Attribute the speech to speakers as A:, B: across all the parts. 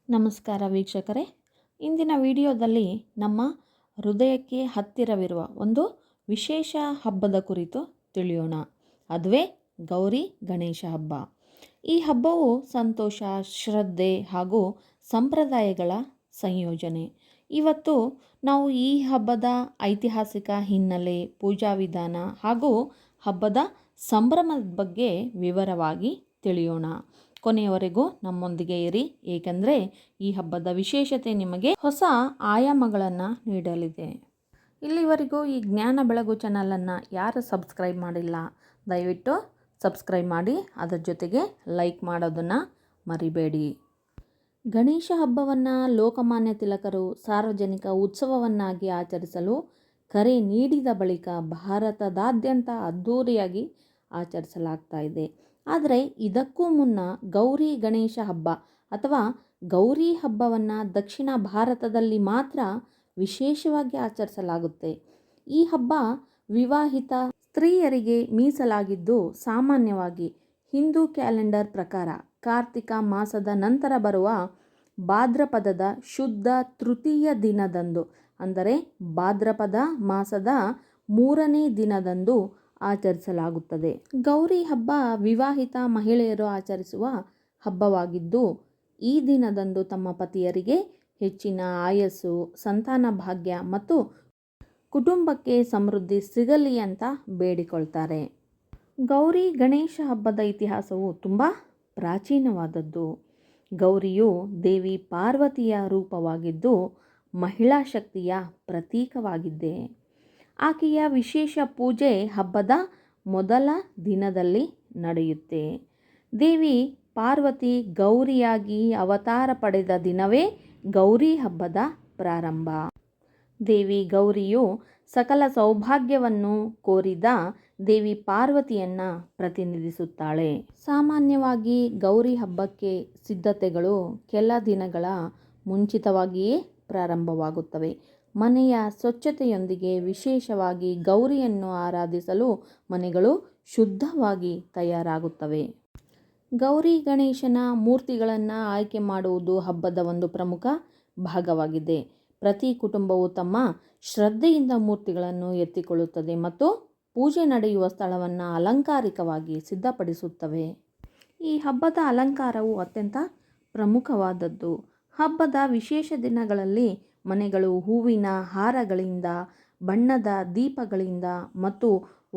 A: ನಮಸ್ಕಾರ ವೀಕ್ಷಕರೇ, ಇಂದಿನ ವಿಡಿಯೋದಲ್ಲಿ ನಮ್ಮ ಹೃದಯಕ್ಕೆ ಹತ್ತಿರವಿರುವ ಒಂದು ವಿಶೇಷ ಹಬ್ಬದ ಕುರಿತು ತಿಳಿಯೋಣ. ಅದುವೇ ಗೌರಿ ಗಣೇಶ ಹಬ್ಬ. ಈ ಹಬ್ಬವು ಸಂತೋಷ, ಶ್ರದ್ಧೆ ಹಾಗೂ ಸಂಪ್ರದಾಯಗಳ ಸಂಯೋಜನೆ. ಇವತ್ತು ನಾವು ಈ ಹಬ್ಬದ ಐತಿಹಾಸಿಕ ಹಿನ್ನೆಲೆ, ಪೂಜಾ ವಿಧಾನ ಹಾಗೂ ಹಬ್ಬದ ಸಂಭ್ರಮದ ಬಗ್ಗೆ ವಿವರವಾಗಿ ತಿಳಿಯೋಣ. ಕೊನೆಯವರೆಗೂ ನಮ್ಮೊಂದಿಗೆ ಇರಿ, ಏಕೆಂದರೆ ಈ ಹಬ್ಬದ ವಿಶೇಷತೆ ನಿಮಗೆ ಹೊಸ ಆಯಾಮಗಳನ್ನು ನೀಡಲಿದೆ. ಇಲ್ಲಿವರೆಗೂ ಈ ಜ್ಞಾನ ಬೆಳಗು ಚಾನಲನ್ನು ಯಾರು ಸಬ್ಸ್ಕ್ರೈಬ್ ಮಾಡಿಲ್ಲ, ದಯವಿಟ್ಟು ಸಬ್ಸ್ಕ್ರೈಬ್ ಮಾಡಿ, ಅದರ ಜೊತೆಗೆ ಲೈಕ್ ಮಾಡೋದನ್ನು ಮರಿಬೇಡಿ. ಗಣೇಶ ಹಬ್ಬವನ್ನು ಲೋಕಮಾನ್ಯ ತಿಲಕರು ಸಾರ್ವಜನಿಕ ಉತ್ಸವವನ್ನಾಗಿ ಆಚರಿಸಲು ಕರೆ ನೀಡಿದ ಬಳಿಕ ಭಾರತದಾದ್ಯಂತ ಅದ್ಧೂರಿಯಾಗಿ ಆಚರಿಸಲಾಗ್ತಾ ಇದೆ. ಆದರೆ ಇದಕ್ಕೂ ಮುನ್ನ ಗೌರಿ ಗಣೇಶ ಹಬ್ಬ ಅಥವಾ ಗೌರಿ ಹಬ್ಬವನ್ನು ದಕ್ಷಿಣ ಭಾರತದಲ್ಲಿ ಮಾತ್ರ ವಿಶೇಷವಾಗಿ ಆಚರಿಸಲಾಗುತ್ತೆ. ಈ ಹಬ್ಬ ವಿವಾಹಿತ ಸ್ತ್ರೀಯರಿಗೆ ಮೀಸಲಾಗಿದ್ದು, ಸಾಮಾನ್ಯವಾಗಿ ಹಿಂದೂ ಕ್ಯಾಲೆಂಡರ್ ಪ್ರಕಾರ ಕಾರ್ತಿಕ ಮಾಸದ ನಂತರ ಬರುವ ಭಾದ್ರಪದದ ಶುದ್ಧ ತೃತೀಯ ದಿನದಂದು, ಅಂದರೆ ಭಾದ್ರಪದ ಮಾಸದ 3ನೇ ದಿನದಂದು ಆಚರಿಸಲಾಗುತ್ತದೆ. ಗೌರಿ ಹಬ್ಬ ವಿವಾಹಿತ ಮಹಿಳೆಯರು ಆಚರಿಸುವ ಹಬ್ಬವಾಗಿದ್ದು, ಈ ದಿನದಂದು ತಮ್ಮ ಪತಿಯರಿಗೆ ಹೆಚ್ಚಿನ ಆಯಸ್ಸು, ಸಂತಾನ ಭಾಗ್ಯ ಮತ್ತು ಕುಟುಂಬಕ್ಕೆ ಸಮೃದ್ಧಿ ಸಿಗಲಿ ಅಂತ ಬೇಡಿಕೊಳ್ತಾರೆ. ಗೌರಿ ಗಣೇಶ ಹಬ್ಬದ ಇತಿಹಾಸವು ತುಂಬ ಪ್ರಾಚೀನವಾದದ್ದು. ಗೌರಿಯು ದೇವಿ ಪಾರ್ವತಿಯ ರೂಪವಾಗಿದ್ದು, ಮಹಿಳಾ ಶಕ್ತಿಯ ಪ್ರತೀಕವಾಗಿದ್ದೆ. ಆಕೆಯ ವಿಶೇಷ ಪೂಜೆ ಹಬ್ಬದ ಮೊದಲ ದಿನದಲ್ಲಿ ನಡೆಯುತ್ತೆ. ದೇವಿ ಪಾರ್ವತಿ ಗೌರಿಯಾಗಿ ಅವತಾರ ಪಡೆದ ದಿನವೇ ಗೌರಿ ಹಬ್ಬದ ಪ್ರಾರಂಭ. ದೇವಿ ಗೌರಿಯು ಸಕಲ ಸೌಭಾಗ್ಯವನ್ನು ಕೋರಿದ ದೇವಿ ಪಾರ್ವತಿಯನ್ನು ಪ್ರತಿನಿಧಿಸುತ್ತಾಳೆ. ಸಾಮಾನ್ಯವಾಗಿ ಗೌರಿ ಹಬ್ಬಕ್ಕೆ ಸಿದ್ಧತೆಗಳು ಕೆಲ ದಿನಗಳ ಮುಂಚಿತವಾಗಿಯೇ ಪ್ರಾರಂಭವಾಗುತ್ತವೆ. ಮನೆಯ ಸ್ವಚ್ಛತೆಯೊಂದಿಗೆ ವಿಶೇಷವಾಗಿ ಗೌರಿಯನ್ನು ಆರಾಧಿಸಲು ಮನೆಗಳು ಶುದ್ಧವಾಗಿ ತಯಾರಾಗುತ್ತವೆ. ಗೌರಿ ಗಣೇಶನ ಮೂರ್ತಿಗಳನ್ನು ಆಯ್ಕೆ ಮಾಡುವುದು ಹಬ್ಬದ ಒಂದು ಪ್ರಮುಖ ಭಾಗವಾಗಿದೆ. ಪ್ರತಿ ಕುಟುಂಬವು ತಮ್ಮ ಶ್ರದ್ಧೆಯಿಂದ ಮೂರ್ತಿಗಳನ್ನು ಎತ್ತಿಕೊಳ್ಳುತ್ತದೆ ಮತ್ತು ಪೂಜೆ ನಡೆಯುವ ಸ್ಥಳವನ್ನು ಅಲಂಕಾರಿಕವಾಗಿ ಸಿದ್ಧಪಡಿಸುತ್ತವೆ. ಈ ಹಬ್ಬದ ಅಲಂಕಾರವು ಅತ್ಯಂತ ಪ್ರಮುಖವಾದದ್ದು. ಹಬ್ಬದ ವಿಶೇಷ ದಿನಗಳಲ್ಲಿ ಮನೆಗಳು ಹೂವಿನ ಹಾರಗಳಿಂದ, ಬಣ್ಣದ ದೀಪಗಳಿಂದ ಮತ್ತು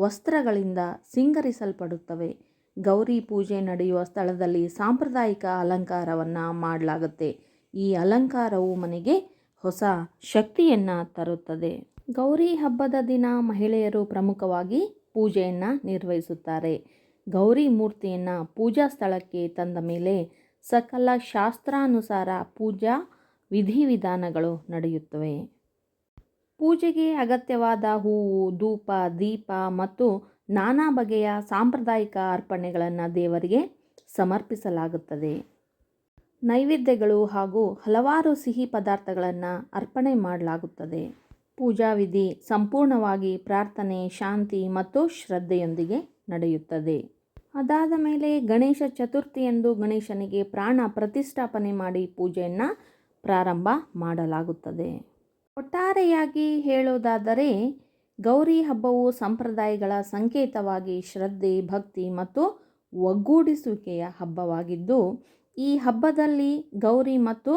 A: ವಸ್ತ್ರಗಳಿಂದ ಸಿಂಗರಿಸಲ್ಪಡುತ್ತವೆ. ಗೌರಿ ಪೂಜೆ ನಡೆಯುವ ಸ್ಥಳದಲ್ಲಿ ಸಾಂಪ್ರದಾಯಿಕ ಅಲಂಕಾರವನ್ನು ಮಾಡಲಾಗುತ್ತೆ. ಈ ಅಲಂಕಾರವು ಮನೆಗೆ ಹೊಸ ಶಕ್ತಿಯನ್ನು ತರುತ್ತದೆ. ಗೌರಿ ಹಬ್ಬದ ದಿನ ಮಹಿಳೆಯರು ಪ್ರಮುಖವಾಗಿ ಪೂಜೆಯನ್ನು ನಿರ್ವಹಿಸುತ್ತಾರೆ. ಗೌರಿ ಮೂರ್ತಿಯನ್ನು ಪೂಜಾ ಸ್ಥಳಕ್ಕೆ ತಂದ ಮೇಲೆ ಸಕಲ ಶಾಸ್ತ್ರಾನುಸಾರ ಪೂಜಾ ವಿಧಿವಿಧಾನಗಳು ನಡೆಯುತ್ತವೆ. ಪೂಜೆಗೆ ಅಗತ್ಯವಾದ ಹೂವು, ಧೂಪ, ದೀಪ ಮತ್ತು ನಾನಾ ಬಗೆಯ ಸಾಂಪ್ರದಾಯಿಕ ಅರ್ಪಣೆಗಳನ್ನು ದೇವರಿಗೆ ಸಮರ್ಪಿಸಲಾಗುತ್ತದೆ. ನೈವೇದ್ಯಗಳು ಹಾಗೂ ಹಲವಾರು ಸಿಹಿ ಪದಾರ್ಥಗಳನ್ನು ಅರ್ಪಣೆ ಮಾಡಲಾಗುತ್ತದೆ. ಪೂಜಾ ವಿಧಿ ಸಂಪೂರ್ಣವಾಗಿ ಪ್ರಾರ್ಥನೆ, ಶಾಂತಿ ಮತ್ತು ಶ್ರದ್ಧೆಯೊಂದಿಗೆ ನಡೆಯುತ್ತದೆ. ಅದಾದ ಮೇಲೆ ಗಣೇಶ ಚತುರ್ಥಿಯಂದು ಗಣೇಶನಿಗೆ ಪ್ರಾಣ ಪ್ರತಿಷ್ಠಾಪನೆ ಮಾಡಿ ಪೂಜೆಯನ್ನು ಪ್ರಾರಂಭ ಮಾಡಲಾಗುತ್ತದೆ. ಒಟ್ಟಾರೆಯಾಗಿ ಹೇಳೋದಾದರೆ ಗೌರಿ ಹಬ್ಬವು ಸಂಪ್ರದಾಯಗಳ ಸಂಕೇತವಾಗಿ ಶ್ರದ್ಧೆ, ಭಕ್ತಿ ಮತ್ತು ಒಗ್ಗೂಡಿಸುವಿಕೆಯ ಹಬ್ಬವಾಗಿದ್ದು, ಈ ಹಬ್ಬದಲ್ಲಿ ಗೌರಿ ಮತ್ತು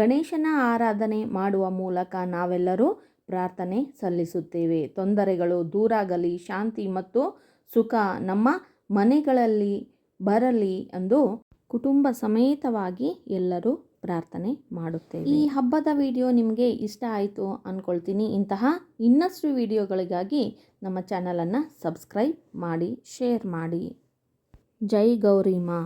A: ಗಣೇಶನ ಆರಾಧನೆ ಮಾಡುವ ಮೂಲಕ ನಾವೆಲ್ಲರೂ ಪ್ರಾರ್ಥನೆ ಸಲ್ಲಿಸುತ್ತೇವೆ. ತೊಂದರೆಗಳು ದೂರಾಗಲಿ, ಶಾಂತಿ ಮತ್ತು ಸುಖ ನಮ್ಮ ಮನೆಗಳಲ್ಲಿ ಬರಲಿ ಎಂದು ಕುಟುಂಬ ಸಮೇತವಾಗಿ ಎಲ್ಲರೂ ಪ್ರಾರ್ಥನೆ ಮಾಡುತ್ತೇವೆ. ಈ ಹಬ್ಬದ ವಿಡಿಯೋ ನಿಮಗೆ ಇಷ್ಟ ಆಯಿತು ಅಂದ್ಕೊಳ್ತೀನಿ. ಇಂತಹ ಇನ್ನಷ್ಟು ವಿಡಿಯೋಗಳಿಗಾಗಿ ನಮ್ಮ ಚಾನಲನ್ನು ಸಬ್ಸ್ಕ್ರೈಬ್ ಮಾಡಿ, ಶೇರ್ ಮಾಡಿ. ಜೈ ಗೌರಿ ಮಾ.